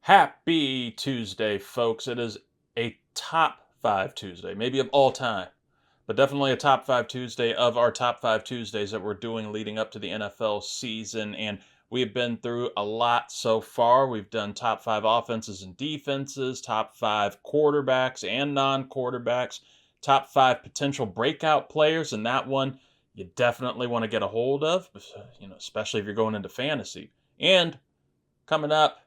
Happy Tuesday, folks. It is a top 5 Tuesday, maybe of all time, but definitely a top 5 Tuesday of our top 5 Tuesdays that we're doing leading up to the NFL season. And we have been through a lot so far. We've done top 5 offenses and defenses, top 5 quarterbacks and non-quarterbacks, top 5 potential breakout players, and that one you definitely want to get a hold of, especially if you're going into fantasy. And coming up,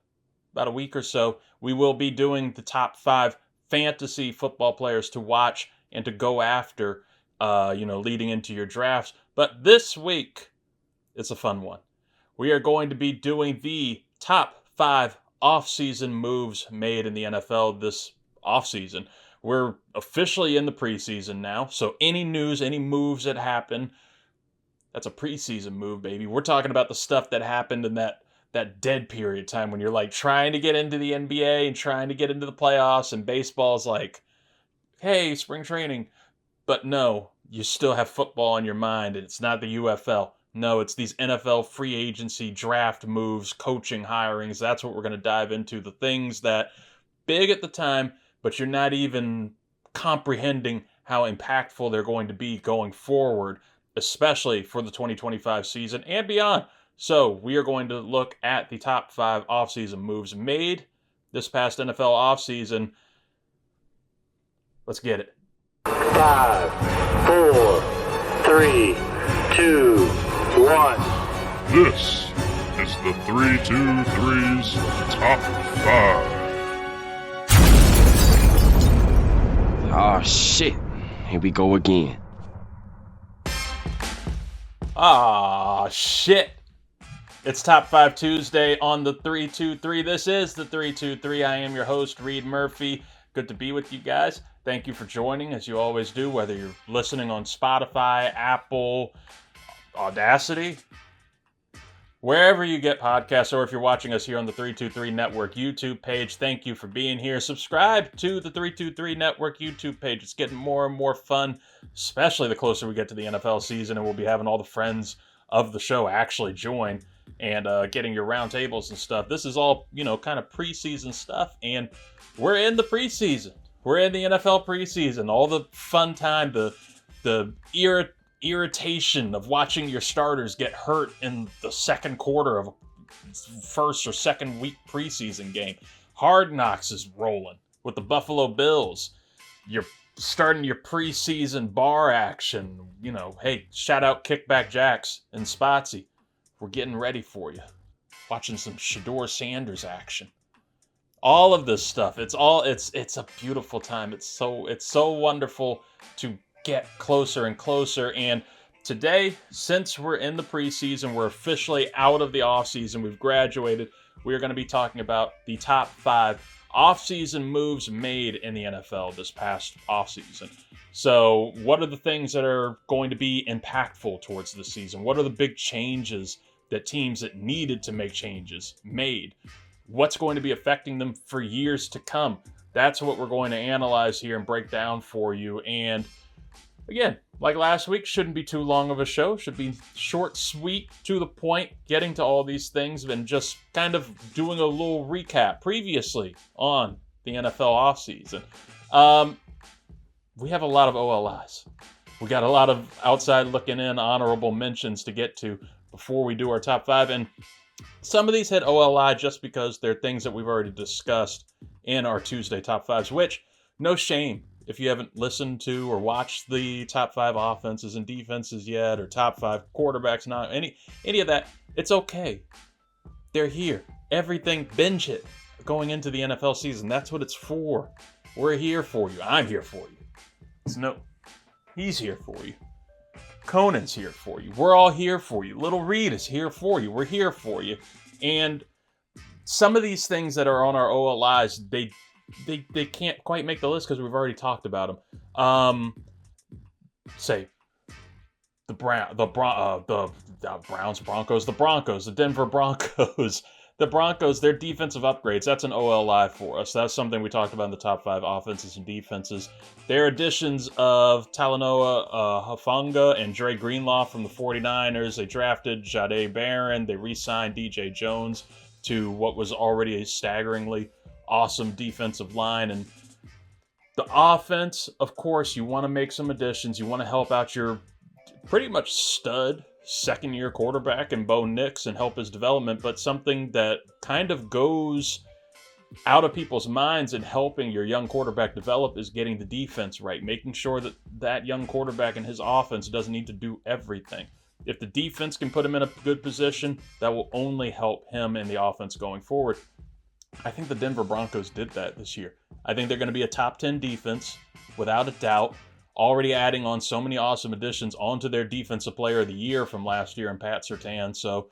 about a week or so, we will be doing the top 5 fantasy football players to watch and to go after, leading into your drafts. But this week, it's a fun one. We are going to be doing the top 5 offseason moves made in the NFL this offseason. We're officially in the preseason now, so any news, any moves that happen, that's a preseason move, baby. We're talking about the stuff that happened in that dead period time when you're like trying to get into the NBA and trying to get into the playoffs, and baseball's like, hey, spring training. But no, you still have football in your mind, and it's not the UFL. No, it's these NFL free agency draft moves, coaching hirings. That's what we're going to dive into. The things that big at the time, but you're not even comprehending how impactful they're going to be going forward, especially for the 2025 season and beyond. So we are going to look at the top 5 offseason moves made this past NFL offseason. Let's get it. 5, 4, 3, 2, 1. This is the 323's Top 5. Oh, shit. Here we go again. Ah, shit. It's Top 5 Tuesday on the 323. This is the 323. I am your host, Reid Murphy. Good to be with you guys. Thank you for joining, as you always do, whether you're listening on Spotify, Apple, Audacity, wherever you get podcasts, or if you're watching us here on the 323 Network YouTube page. Thank you for being here. Subscribe to the 323 Network YouTube page. It's getting more and more fun, especially the closer we get to the NFL season, and we'll be having all the friends of the show actually join and getting your round tables and stuff. This is all, kind of preseason stuff, and we're in the preseason. We're in the NFL preseason. All the fun time, the irritation of watching your starters get hurt in the second quarter of a first or second week preseason game. Hard Knocks is rolling with the Buffalo Bills. You're starting your preseason bar action. Hey, shout out Kickback Jacks and Spotsy. We're getting ready for you. Watching some Shador Sanders action. All of this stuff. It's a beautiful time. It's so wonderful to get closer and closer. And today, since we're in the preseason, we're officially out of the offseason. We've graduated. We are going to be talking about the top 5 offseason moves made in the NFL this past offseason. So what are the things that are going to be impactful towards the season? What are the big changes that teams that needed to make changes made? What's going to be affecting them for years to come? That's what we're going to analyze here and break down for you. And again, like last week, shouldn't be too long of a show. Should be short, sweet, to the point, getting to all these things, and just kind of doing a little recap previously on the NFL offseason. We have a lot of OLIs. We got a lot of outside looking in honorable mentions to get to before we do our top 5. And some of these hit OLI just because they're things that we've already discussed in our Tuesday top 5s, which, no shame if you haven't listened to or watched the top 5 offenses and defenses yet, or top 5 quarterbacks, not any of that. It's okay. They're here. Everything, binge it going into the NFL season. That's what it's for. We're here for you. I'm here for you. He's here for you. Conan's here for you. We're all here for you. Little Reid is here for you. We're here for you. And some of these things that are on our OLIs, they can't quite make the list because we've already talked about them. Say the Denver Broncos. The Broncos, their defensive upgrades, that's an OLI for us. That's something we talked about in the top 5 offenses and defenses. Their additions of Talanoa Hufanga and Dre Greenlaw from the 49ers. They drafted Jahdae Barron. They re-signed DJ Jones to what was already a staggeringly awesome defensive line. And the offense, of course, you want to make some additions. You want to help out your pretty much stud second-year quarterback in Bo Nix and help his development, but something that kind of goes out of people's minds in helping your young quarterback develop is getting the defense right, making sure that that young quarterback and his offense doesn't need to do everything. If the defense can put him in a good position, that will only help him and the offense going forward. I think the Denver Broncos did that this year. I think they're going to be a top 10 defense, without a doubt, already adding on so many awesome additions onto their Defensive Player of the Year from last year in Pat Surtain. So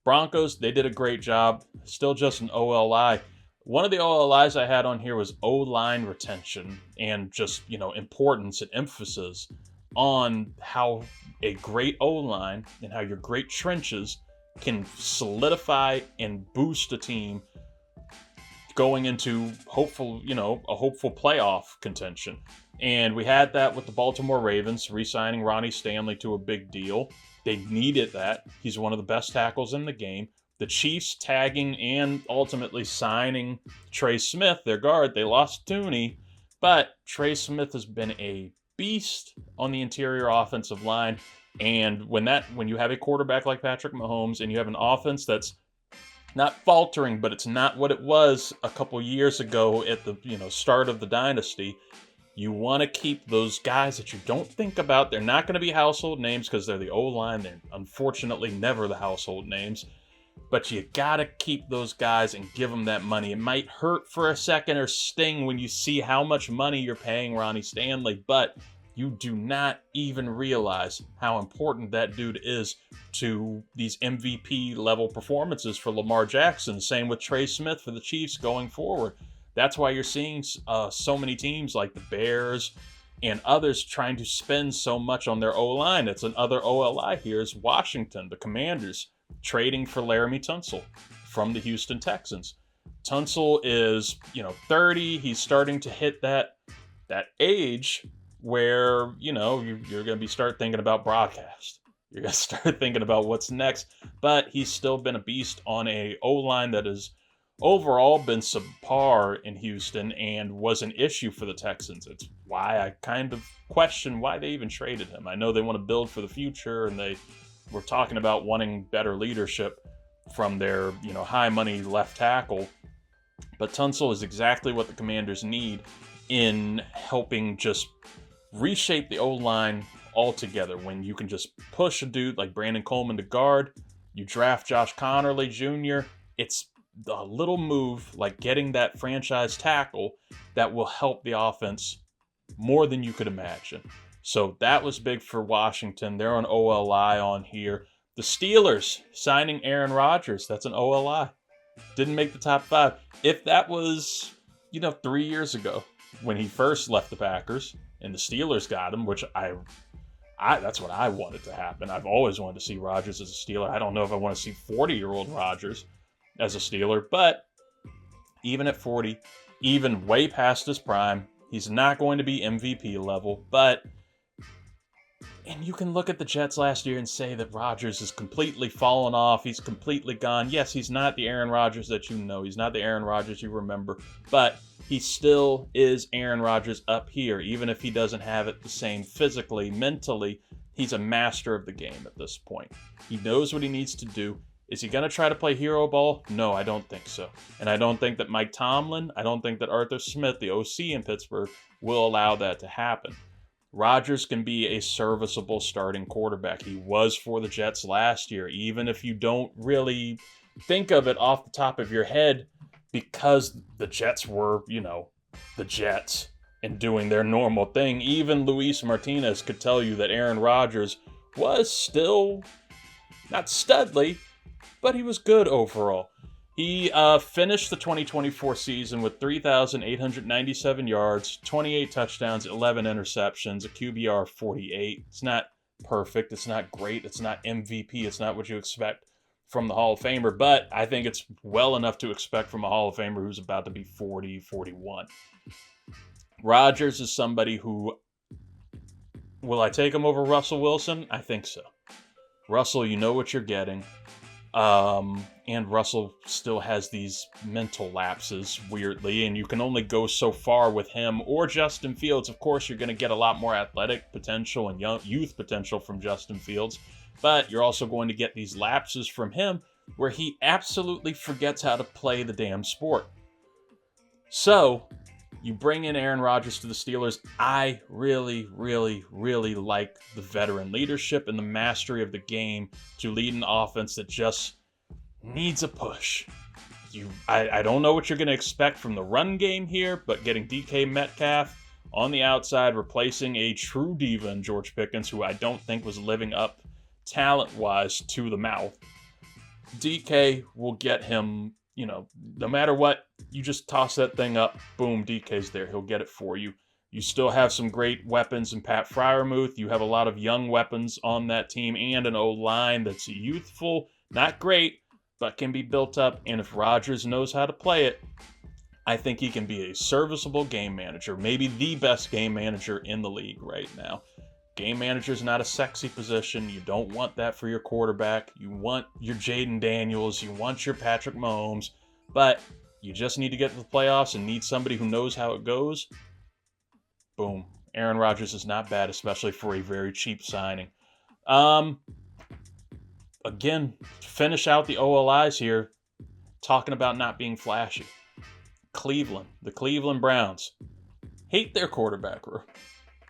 Broncos, they did a great job. Still just an OLI. One of the OLIs I had on here was O-line retention and just, importance and emphasis on how a great O-line and how your great trenches can solidify and boost a team going into a hopeful playoff contention. And we had that with the Baltimore Ravens, re-signing Ronnie Stanley to a big deal. They needed that. He's one of the best tackles in the game. The Chiefs tagging and ultimately signing Trey Smith, their guard. They lost Tooney, but Trey Smith has been a beast on the interior offensive line. And when you have a quarterback like Patrick Mahomes and you have an offense that's not faltering, but it's not what it was a couple years ago at the start of the dynasty, you want to keep those guys that you don't think about. They're not going to be household names because they're the O-line. They're unfortunately never the household names. But you got to keep those guys and give them that money. It might hurt for a second or sting when you see how much money you're paying Ronnie Stanley, but you do not even realize how important that dude is to these MVP level performances for Lamar Jackson. Same with Trey Smith for the Chiefs going forward. That's why you're seeing so many teams like the Bears and others trying to spend so much on their O-line. It's another OLI here is Washington, the Commanders, trading for Laramie Tunsil from the Houston Texans. Tunsil is, 30. He's starting to hit that age where, you're going to start thinking about broadcast. You're going to start thinking about what's next. But he's still been a beast on a O-line that has overall been subpar in Houston and was an issue for the Texans. It's why I kind of question why they even traded him. I know they want to build for the future, and they were talking about wanting better leadership from their, high money left tackle. But Tunsil is exactly what the Commanders need in helping just reshape the O-line altogether. When you can just push a dude like Brandon Coleman to guard, you draft Josh Connerly Jr., it's a little move like getting that franchise tackle that will help the offense more than you could imagine. So that was big for Washington. They're on OLI on here. The Steelers signing Aaron Rodgers. That's an OLI. Didn't make the top 5. If that was, 3 years ago when he first left the Packers and the Steelers got him, which I that's what I wanted to happen. I've always wanted to see Rodgers as a Steeler. I don't know if I want to see 40-year-old Rodgers as a Steeler, but even at 40, even way past his prime, he's not going to be MVP level, and you can look at the Jets last year and say that Rodgers has completely fallen off. He's completely gone. Yes, he's not the Aaron Rodgers that you know. He's not the Aaron Rodgers you remember, but he still is Aaron Rodgers up here. Even if he doesn't have it the same physically, mentally, he's a master of the game at this point. He knows what he needs to do. Is he going to try to play hero ball? No, I don't think so. And I don't think that Mike Tomlin, I don't think that Arthur Smith, the OC in Pittsburgh, will allow that to happen. Rodgers can be a serviceable starting quarterback. He was for the Jets last year, even if you don't really think of it off the top of your head, because the Jets were, the Jets and doing their normal thing. Even Luis Martinez could tell you that Aaron Rodgers was still not studly, but he was good overall. He finished the 2024 season with 3,897 yards, 28 touchdowns, 11 interceptions, a QBR 48. It's not perfect. It's not great. It's not MVP. It's not what you expect from the Hall of Famer, but I think it's well enough to expect from a Hall of Famer who's about to be 40, 41. Rodgers is somebody who, will I take him over Russell Wilson? I think so. Russell, you know what you're getting. And Russell still has these mental lapses, weirdly, and you can only go so far with him or Justin Fields. Of course, you're going to get a lot more athletic potential and youth potential from Justin Fields, but you're also going to get these lapses from him where he absolutely forgets how to play the damn sport. So, you bring in Aaron Rodgers to the Steelers. I really, really, really like the veteran leadership and the mastery of the game to lead an offense that just needs a push. I don't know what you're going to expect from the run game here, but getting DK Metcalf on the outside, replacing a true diva in George Pickens, who I don't think was living up talent-wise to the mouth. DK will get him, no matter what, you just toss that thing up, boom, DK's there. He'll get it for you. You still have some great weapons in Pat Freiermuth. You have a lot of young weapons on that team and an O-line that's youthful, not great, but can be built up. And if Rodgers knows how to play it, I think he can be a serviceable game manager, maybe the best game manager in the league right now. Game manager is not a sexy position. You don't want that for your quarterback. You want your Jaden Daniels. You want your Patrick Mahomes. But you just need to get to the playoffs and need somebody who knows how it goes. Boom. Aaron Rodgers is not bad, especially for a very cheap signing. Again, finish out the OLIs here, talking about not being flashy. Cleveland, the Cleveland Browns, hate their quarterback room.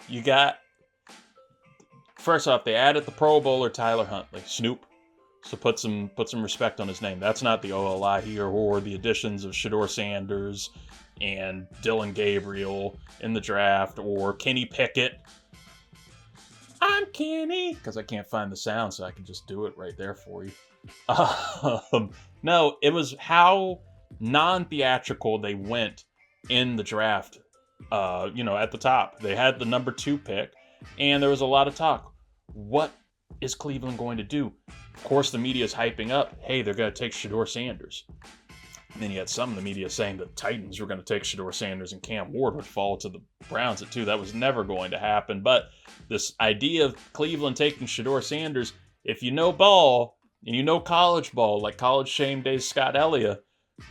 You got, first off, they added the Pro Bowler Tyler Huntley, Snoop. So put some respect on his name. That's not the OLI here, or the additions of Shedeur Sanders and Dylan Gabriel in the draft, or Kenny Pickett. I'm Kenny, because I can't find the sound, so I can just do it right there for you. No, it was how non-theatrical they went in the draft. At the top, they had the number 2 pick, and there was a lot of talk. What is Cleveland going to do? Of course, the media is hyping up, hey, they're going to take Shedeur Sanders. And then you had some of the media saying the Titans were going to take Shedeur Sanders and Cam Ward would fall to the Browns at 2. That was never going to happen. But this idea of Cleveland taking Shedeur Sanders, if you know ball, and you know college ball, like College Shame Days Scott Elliott,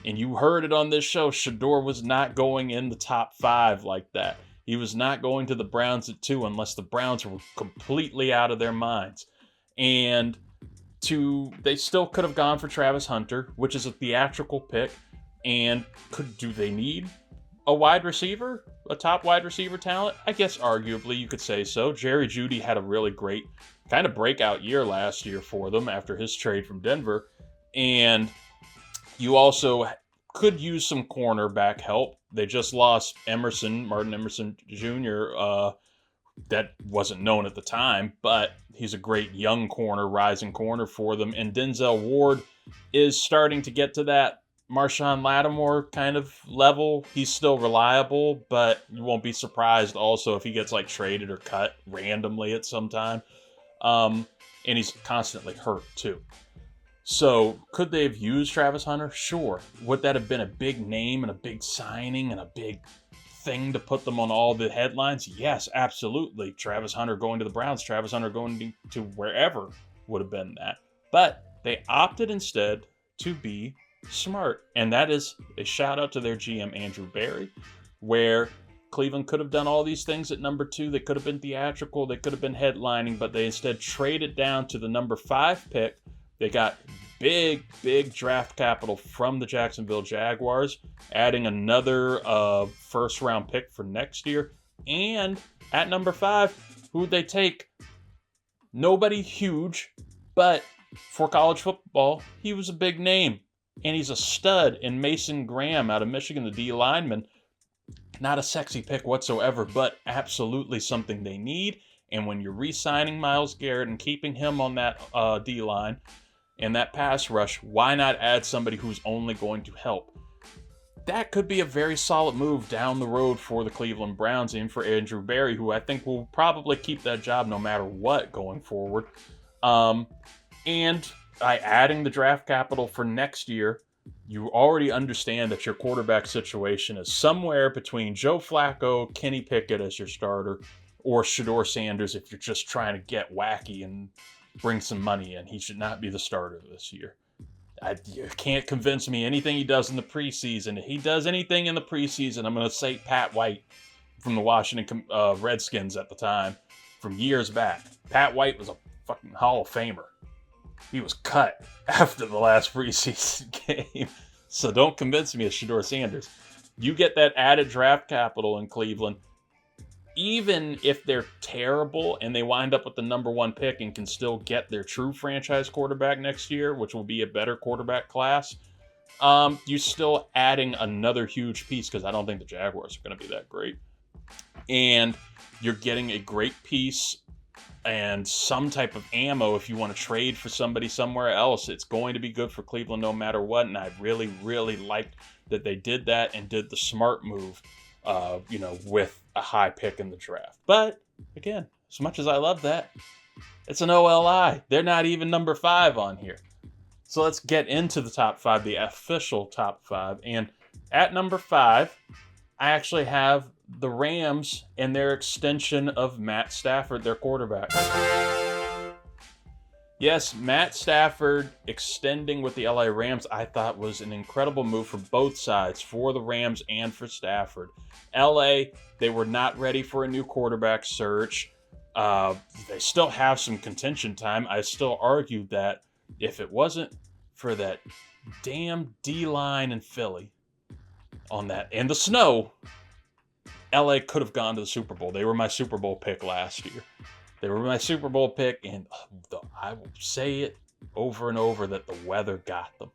and you heard it on this show, Shedeur was not going in the top 5 like that. He was not going to the Browns at 2 unless the Browns were completely out of their minds. And they still could have gone for Travis Hunter, which is a theatrical pick. And do they need a wide receiver, a top wide receiver talent? I guess arguably you could say so. Jerry Jeudy had a really great kind of breakout year last year for them after his trade from Denver. And you also could use some cornerback help. They just lost Martin Emerson Jr., that wasn't known at the time, but he's a great young corner, rising corner for them. And Denzel Ward is starting to get to that Marshawn Lattimore kind of level. He's still reliable, but you won't be surprised also if he gets traded or cut randomly at some time. And he's constantly hurt too. So could they have used Travis Hunter? Sure. Would that have been a big name and a big signing and a big thing to put them on all the headlines? Yes, absolutely. Travis Hunter going to the Browns, Travis Hunter going to wherever would have been that. But they opted instead to be smart. And that is a shout out to their GM, Andrew Berry, where Cleveland could have done all these things at number 2. They could have been theatrical. They could have been headlining, but they instead traded down to the number 5 pick. They got big draft capital from the Jacksonville Jaguars, adding another first-round pick for next year. And at number 5, who'd they take? Nobody huge, but for college football, he was a big name. And he's a stud in Mason Graham out of Michigan, the D lineman. Not a sexy pick whatsoever, but absolutely something they need. And when you're re-signing Myles Garrett and keeping him on that D-line and that pass rush, why not add somebody who's only going to help? That could be a very solid move down the road for the Cleveland Browns and for Andrew Berry, who I think will probably keep that job no matter what going forward. And by adding the draft capital for next year, you already understand that your quarterback situation is somewhere between Joe Flacco, Kenny Pickett as your starter, or Shedeur Sanders if you're just trying to get wacky and bring some money in. He should not be the starter this year. You can't convince me anything he does in the preseason. If he does anything in the preseason, I'm going to say Pat White from the Washington Redskins at the time, from years back. Pat White was a fucking Hall of Famer. He was cut after the last preseason game. So don't convince me of Shedeur Sanders. You get that added draft capital in Cleveland. Even if they're terrible and they wind up with the number 1 pick and can still get their true franchise quarterback next year, which will be a better quarterback class, you're still adding another huge piece, because I don't think the Jaguars are going to be that great. And you're getting a great piece and some type of ammo if you want to trade for somebody somewhere else. It's going to be good for Cleveland no matter what, and I really, really liked that they did that and did the smart move, with a high pick in the draft. But, again, as much as I love that, it's an OLI. They're not even number 5 on here. So let's get into the top 5, the official top 5. And at number 5, I actually have the Rams and their extension of Matt Stafford, their quarterback. Yes, Matt Stafford extending with the LA Rams, I thought was an incredible move for both sides, for the Rams and for Stafford. LA, they were not ready for a new quarterback search. They still have some contention time. I still argue that if it wasn't for that damn D-line in Philly on that, and the snow, LA could have gone to the Super Bowl. They were my Super Bowl pick last year. They were my Super Bowl pick, and I will say it over and over that the weather got them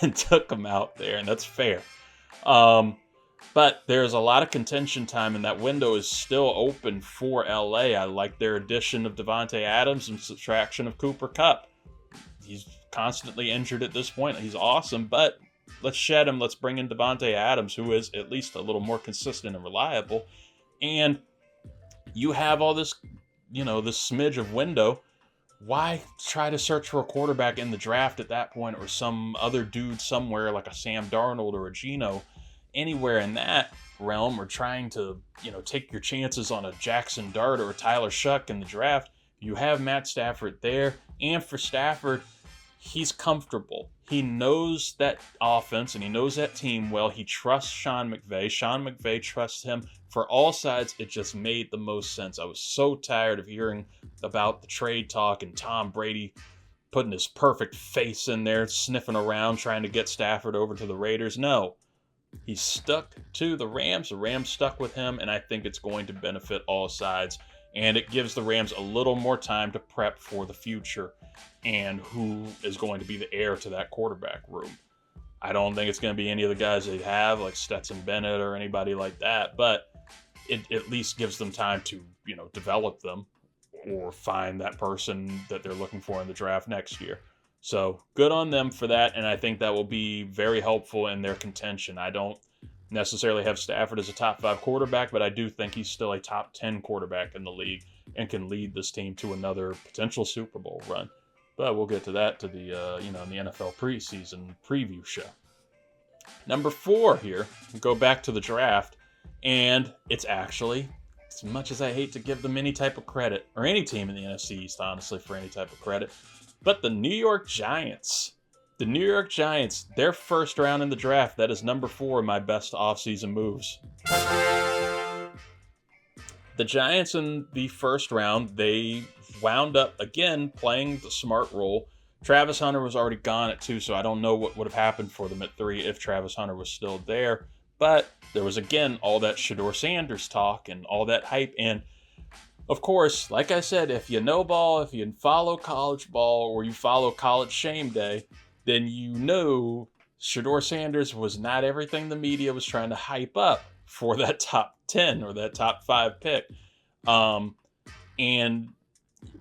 and took them out there, and that's fair. But there's a lot of contention time, and that window is still open for LA. I like their addition of Devontae Adams and subtraction of Cooper Kupp. He's constantly injured at this point. He's awesome, but let's shed him. Let's bring in Devontae Adams, who is at least a little more consistent and reliable. And you have all this, this smidge of window. Why try to search for a quarterback in the draft at that point, or some other dude somewhere like a Sam Darnold or a Geno, anywhere in that realm, or trying to, take your chances on a Jackson Dart or a Tyler Shuck in the draft? You have Matt Stafford there, and for Stafford, he's comfortable. He knows that offense and he knows that team well. He trusts Sean McVay. Sean McVay trusts him. For all sides, it just made the most sense. I was so tired of hearing about the trade talk and Tom Brady putting his perfect face in there, sniffing around, trying to get Stafford over to the Raiders. No, he stuck to the Rams. The Rams stuck with him, and I think it's going to benefit all sides. And it gives the Rams a little more time to prep for the future and who is going to be the heir to that quarterback room. I don't think it's going to be any of the guys they have, like Stetson Bennett or anybody like that, but it at least gives them time to, develop them or find that person that they're looking for in the draft next year. So good on them for that, and I think that will be very helpful in their contention. I don't necessarily have Stafford as a top 5 quarterback, but I do think he's still a top 10 quarterback in the league and can lead this team to another potential Super Bowl run. But we'll get to that in the NFL preseason preview show. Number 4 here, go back to the draft, and it's actually, as much as I hate to give them any type of credit, or any team in the NFC East, honestly, for any type of credit, but the New York Giants. The New York Giants, their first round in the draft, that is number 4 of my best offseason moves. The Giants in the first round, they wound up, again, playing the smart role. Travis Hunter was already gone at 2, so I don't know what would have happened for them at 3 if Travis Hunter was still there. But there was, again, all that Shedeur Sanders talk and all that hype. And, of course, like I said, if you know ball, if you follow college ball, or you follow College Shame Day, then you know Shedeur Sanders was not everything the media was trying to hype up for that top 10 or that top 5 pick. And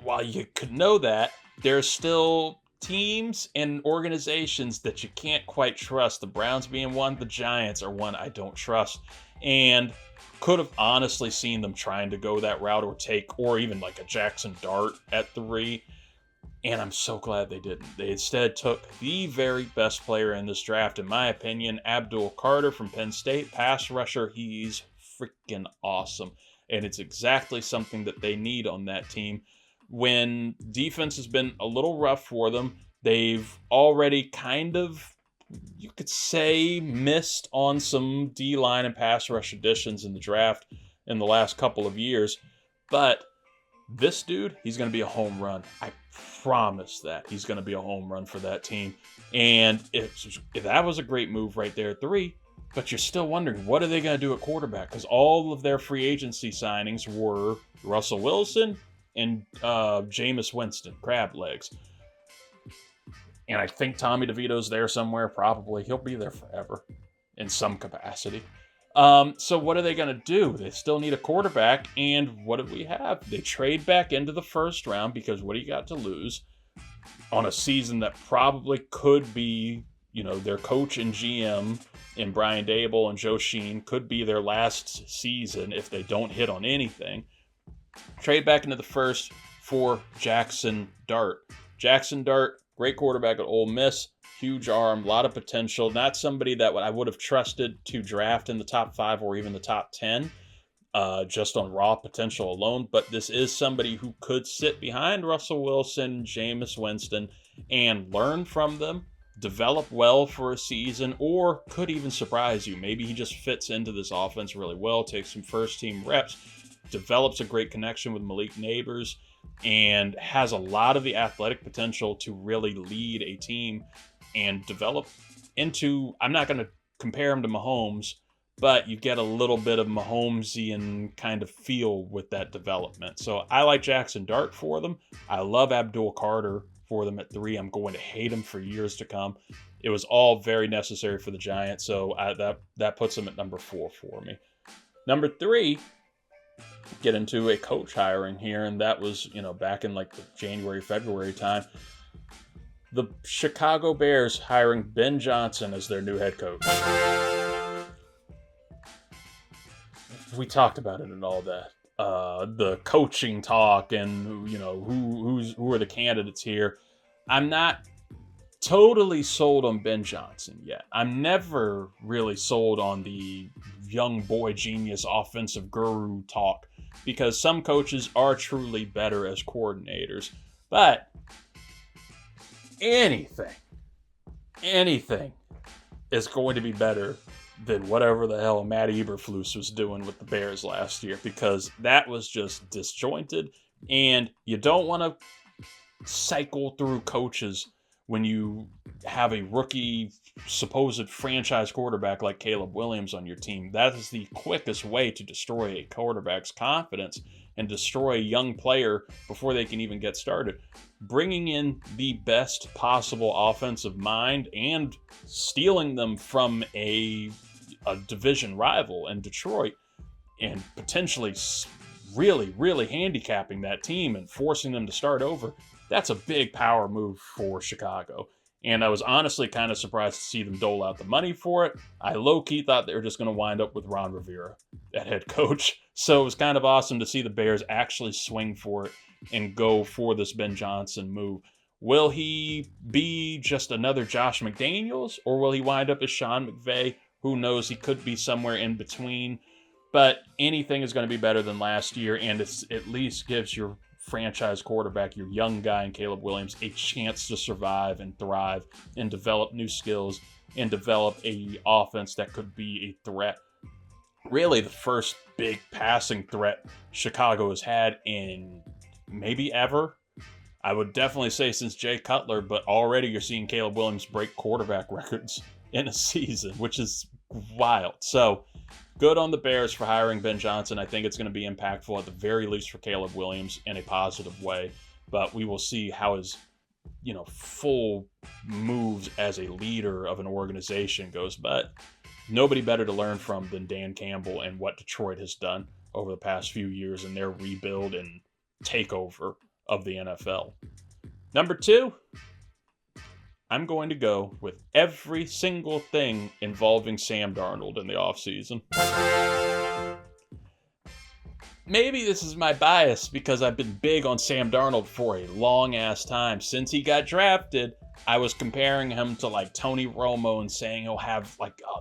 while you could know that, there's still teams and organizations that you can't quite trust. The Browns being one, the Giants are one I don't trust. And could have honestly seen them trying to go that route or even like a Jackson Dart at 3. And I'm so glad they didn't. They instead took the very best player in this draft, in my opinion, Abdul Carter from Penn State, pass rusher. He's freaking awesome. And it's exactly something that they need on that team. When defense has been a little rough for them, They've already kind of, you could say, missed on some D-line and pass rush additions in the draft in the last couple of years. But this dude, he's going to be a home run. I promise that. He's going to be a home run for that team. And if that was a great move right there at 3, but you're still wondering, what are they going to do at quarterback? Because all of their free agency signings were Russell Wilson and Jameis Winston, crab legs. And I think Tommy DeVito's there somewhere, probably. He'll be there forever in some capacity. So what are they going to do? They still need a quarterback, and what do we have? They trade back into the first round, because what do you got to lose on a season that probably could be, their coach and GM and Brian Dable and Joe Sheen could be their last season if they don't hit on anything. Trade back into the first for Jackson Dart. Jackson Dart, great quarterback at Ole Miss, huge arm, a lot of potential. Not somebody that I would have trusted to draft in the top 5 or even the top 10, just on raw potential alone. But this is somebody who could sit behind Russell Wilson, Jameis Winston, and learn from them, develop well for a season, or could even surprise you. Maybe he just fits into this offense really well, takes some first-team reps, develops a great connection with Malik Neighbors, and has a lot of the athletic potential to really lead a team and develop into, I'm not going to compare him to Mahomes, but you get a little bit of Mahomesian kind of feel with that development. So I like Jackson Dart for them. I love Abdul Carter for them at 3. I'm going to hate him for years to come. It was all very necessary for the Giants, so that puts them at number 4 for me. Number 3, get into a coach hiring here, and that was, back in like the January, February time. The Chicago Bears hiring Ben Johnson as their new head coach. We talked about it and all that. The coaching talk and, who are the candidates here. I'm not totally sold on Ben Johnson yet. I'm never really sold on the young boy genius offensive guru talk, because some coaches are truly better as coordinators. But anything is going to be better than whatever the hell Matt Eberflus was doing with the Bears last year, because that was just disjointed, and you don't want to cycle through coaches when you have a rookie supposed franchise quarterback like Caleb Williams on your team. That is the quickest way to destroy a quarterback's confidence and destroy a young player before they can even get started. Bringing in the best possible offensive mind and stealing them from a division rival in Detroit, and potentially really, really handicapping that team and forcing them to start over, that's a big power move for Chicago. And I was honestly kind of surprised to see them dole out the money for it. I low-key thought they were just going to wind up with Ron Rivera at head coach. So it was kind of awesome to see the Bears actually swing for it and go for this Ben Johnson move. Will he be just another Josh McDaniels, or will he wind up as Sean McVay? Who knows? He could be somewhere in between. But anything is going to be better than last year, and it at least gives your franchise quarterback, your young guy in Caleb Williams, a chance to survive and thrive and develop new skills and develop a offense that could be a threat. Really the first big passing threat Chicago has had in maybe ever. I would definitely say since Jay Cutler, but already you're seeing Caleb Williams break quarterback records in a season, which is wild. So good on the Bears for hiring Ben Johnson. I think it's going to be impactful at the very least for Caleb Williams in a positive way. But we will see how his, full moves as a leader of an organization goes. But nobody better to learn from than Dan Campbell and what Detroit has done over the past few years in their rebuild and takeover of the NFL. Number 2, I'm going to go with every single thing involving Sam Darnold in the offseason. Maybe this is my bias because I've been big on Sam Darnold for a long-ass time. Since he got drafted, I was comparing him to like Tony Romo and saying he'll have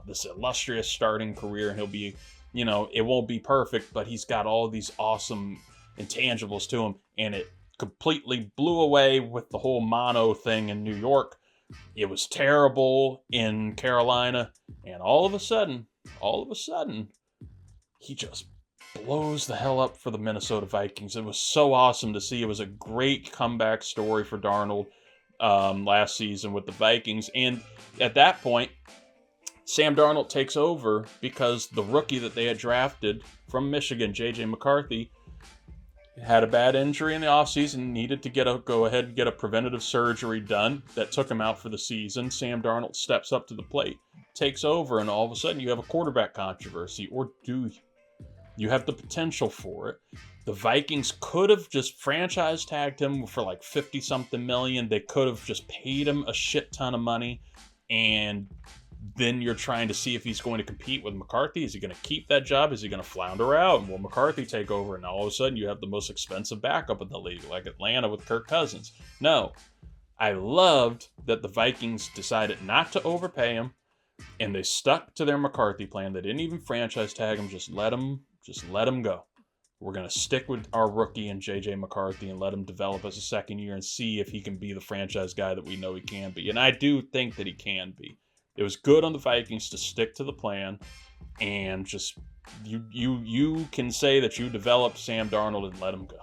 this illustrious starting career and he'll be, it won't be perfect, but he's got all these awesome intangibles to him, and it completely blew away with the whole mono thing in New York. It was terrible in Carolina. And all of a sudden, he just blows the hell up for the Minnesota Vikings. It was so awesome to see. It was a great comeback story for Darnold last season with the Vikings. And at that point, Sam Darnold takes over because the rookie that they had drafted from Michigan, J.J. McCarthy, had a bad injury in the offseason, needed to go ahead and get a preventative surgery done that took him out for the season. Sam Darnold steps up to the plate, takes over, and all of a sudden you have a quarterback controversy. Or do you? You have the potential for it. The Vikings could have just franchise tagged him for like 50-something million. They could have just paid him a shit ton of money, and then you're trying to see if he's going to compete with McCarthy. Is he going to keep that job? Is he going to flounder out? And will McCarthy take over? And all of a sudden you have the most expensive backup in the league, like Atlanta with Kirk Cousins. No. I loved that the Vikings decided not to overpay him, and they stuck to their McCarthy plan. They didn't even franchise tag him. Just let him go. We're going to stick with our rookie and J.J. McCarthy and let him develop as a second year and see if he can be the franchise guy that we know he can be. And I do think that he can be. It was good on the Vikings to stick to the plan, and just you can say that you developed Sam Darnold and let him go.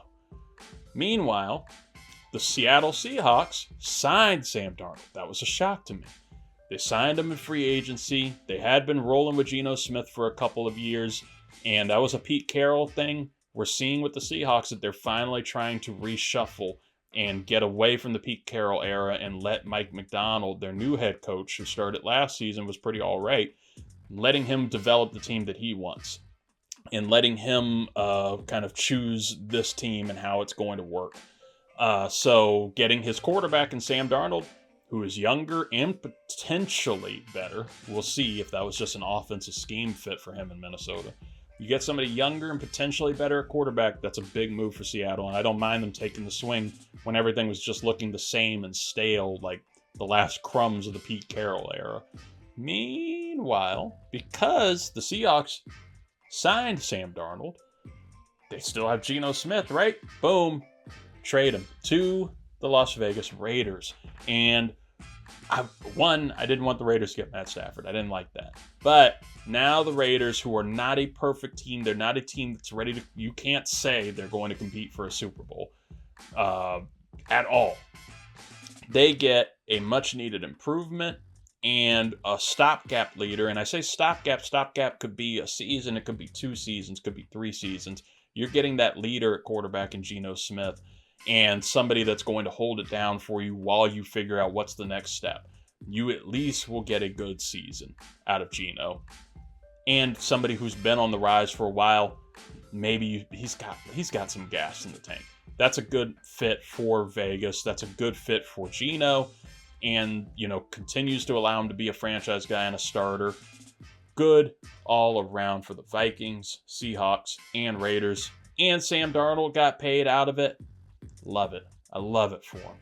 Meanwhile, the Seattle Seahawks signed Sam Darnold. That was a shock to me. They signed him in free agency. They had been rolling with Geno Smith for a couple of years, and that was a Pete Carroll thing. We're seeing with the Seahawks that they're finally trying to reshuffle and get away from the Pete Carroll era and let Mike McDonald, their new head coach who started last season, was pretty all right, letting him develop the team that he wants and letting him kind of choose this team and how it's going to work. So getting his quarterback in Sam Darnold, who is younger and potentially better. We'll see if that was just an offensive scheme fit for him in Minnesota. You get somebody younger and potentially better at quarterback, that's a big move for Seattle, and I don't mind them taking the swing when everything was just looking the same and stale, like the last crumbs of the Pete Carroll era. Meanwhile, because the Seahawks signed Sam Darnold, they still have Geno Smith, right? Boom. Trade him to the Las Vegas Raiders. And I didn't want the Raiders to get Matt Stafford. I didn't like that. But now the Raiders, who are not a perfect team, they're not a team that's ready to, you can't say they're going to compete for a Super Bowl at all. They get a much needed improvement and a stopgap leader. And I say stopgap could be a season, it could be 2 seasons, could be 3 seasons. You're getting that leader at quarterback in Geno Smith, and somebody that's going to hold it down for you while you figure out what's the next step. You at least will get a good season out of Geno. And somebody who's been on the rise for a while, maybe he's got some gas in the tank. That's a good fit for Vegas. That's a good fit for Geno. And, continues to allow him to be a franchise guy and a starter. Good all around for the Vikings, Seahawks, and Raiders. And Sam Darnold got paid out of it. Love it. I love it for him.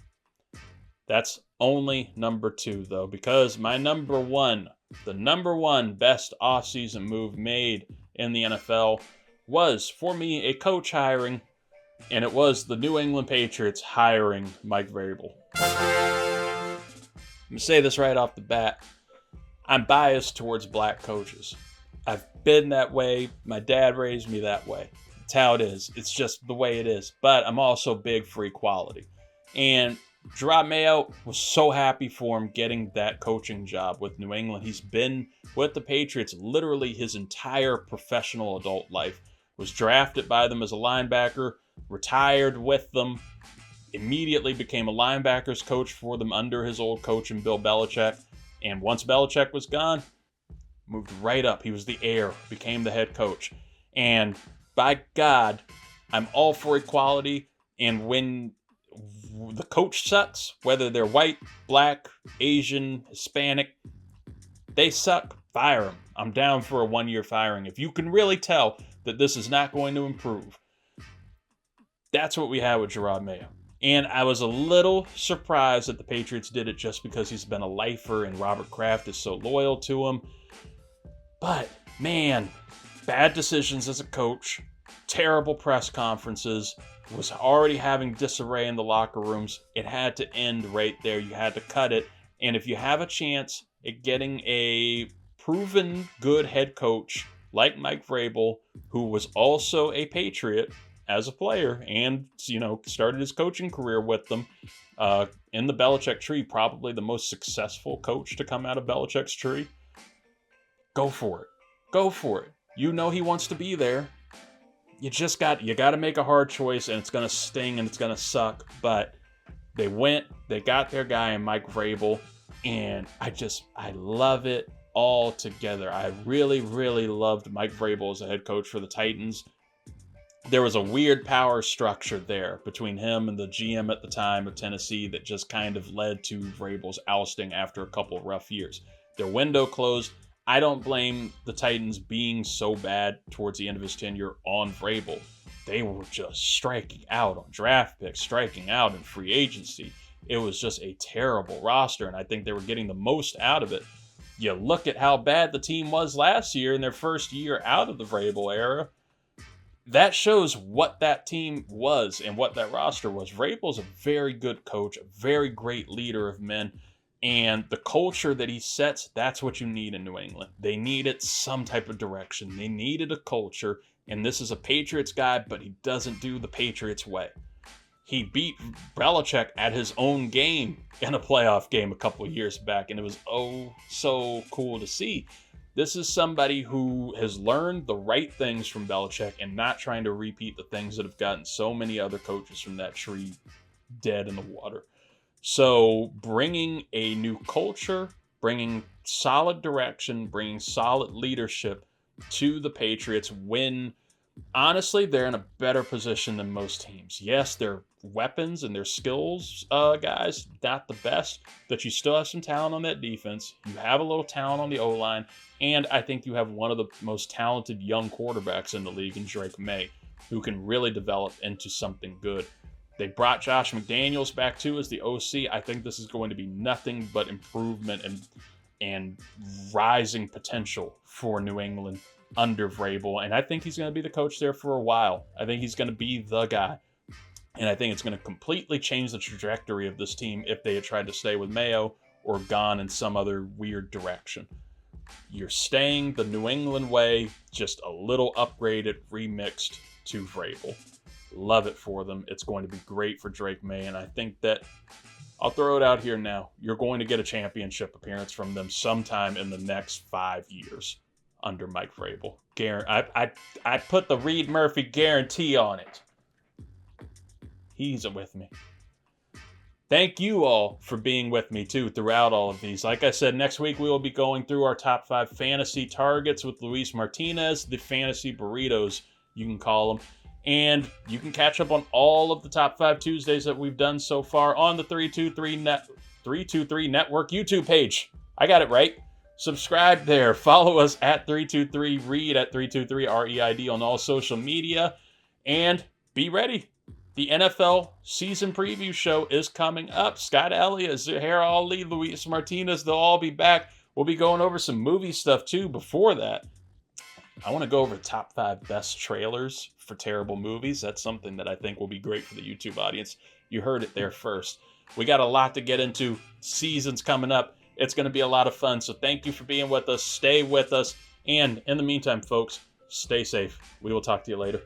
That's only number 2, though, because my number 1, the number 1 best offseason move made in the NFL was, for me, a coach hiring, and it was the New England Patriots hiring Mike Vrabel. I'm going to say this right off the bat. I'm biased towards black coaches. I've been that way. My dad raised me that way. It's how it is. It's just the way it is. But I'm also big for equality. And Gerard Mayo was so happy for him getting that coaching job with New England. He's been with the Patriots literally his entire professional adult life. Was drafted by them as a linebacker, retired with them, immediately became a linebackers coach for them under his old coach in Bill Belichick. And once Belichick was gone, moved right up. He was the heir, became the head coach. And by God, I'm all for equality. And when the coach sucks, whether they're white, black, Asian, Hispanic, they suck, fire them. I'm down for a 1-year firing. If you can really tell that this is not going to improve. That's what we had with Gerard Mayo. And I was a little surprised that the Patriots did it just because he's been a lifer and Robert Kraft is so loyal to him. But, man, bad decisions as a coach. terrible press conferences, was already having disarray in the locker rooms. It had to end right there. You had to cut it. And if you have a chance at getting a proven good head coach like Mike Vrabel, who was also a Patriot as a player and, started his coaching career with them in the Belichick tree, probably the most successful coach to come out of Belichick's tree, go for it. Go for it. You know he wants to be there. You got to make a hard choice, and it's going to sting and it's going to suck, but they got their guy in Mike Vrabel, and I love it all together. I really, really loved Mike Vrabel as a head coach for the Titans. There was a weird power structure there between him and the GM at the time of Tennessee that just kind of led to Vrabel's ousting after a couple of rough years. Their window closed. I don't blame the Titans being so bad towards the end of his tenure on Vrabel. They were just striking out on draft picks, striking out in free agency. It was just a terrible roster, and I think they were getting the most out of it. You look at how bad the team was last year in their first year out of the Vrabel era. That shows what that team was and what that roster was. Vrabel's a very good coach, a very great leader of men. And the culture that he sets, that's what you need in New England. They needed some type of direction. They needed a culture. And this is a Patriots guy, but he doesn't do the Patriots way. He beat Belichick at his own game in a playoff game a couple of years back. And it was so cool to see. This is somebody who has learned the right things from Belichick and not trying to repeat the things that have gotten so many other coaches from that tree dead in the water. So bringing a new culture, bringing solid direction, bringing solid leadership to the Patriots when, honestly, they're in a better position than most teams. Yes, their weapons and their skills, guys, not the best, but you still have some talent on that defense. You have a little talent on the O-line, and I think you have one of the most talented young quarterbacks in the league in Drake May, who can really develop into something good. They brought Josh McDaniels back too as the OC. I think this is going to be nothing but improvement and rising potential for New England under Vrabel. And I think he's going to be the coach there for a while. I think he's going to be the guy. And I think it's going to completely change the trajectory of this team if they had tried to stay with Mayo or gone in some other weird direction. You're staying the New England way, just a little upgraded, remixed to Vrabel. Love it for them. It's going to be great for Drake May, and I think that I'll throw it out here now. You're going to get a championship appearance from them sometime in the next 5 years under Mike Vrabel. I put the Reid Murphy guarantee on it. He's with me. Thank you all for being with me, too, throughout all of these. Like I said, next week we will be going through our top 5 fantasy targets with Luis Martinez, the fantasy burritos, you can call them. And you can catch up on all of the top 5 Tuesdays that we've done so far on the 323 Network YouTube page. I got it right. Subscribe there. Follow us at 323 Reid at 323 REID on all social media. And be ready. The NFL season preview show is coming up. Scott Elliott, Zahir Ali, Luis Martinez, they'll all be back. We'll be going over some movie stuff too before that. I want to go over top 5 best trailers for terrible movies. That's something that I think will be great for the YouTube audience. You heard it there first. We got a lot to get into. Season's coming up. It's going to be a lot of fun. So thank you for being with us. Stay with us. And in the meantime, folks, stay safe. We will talk to you later.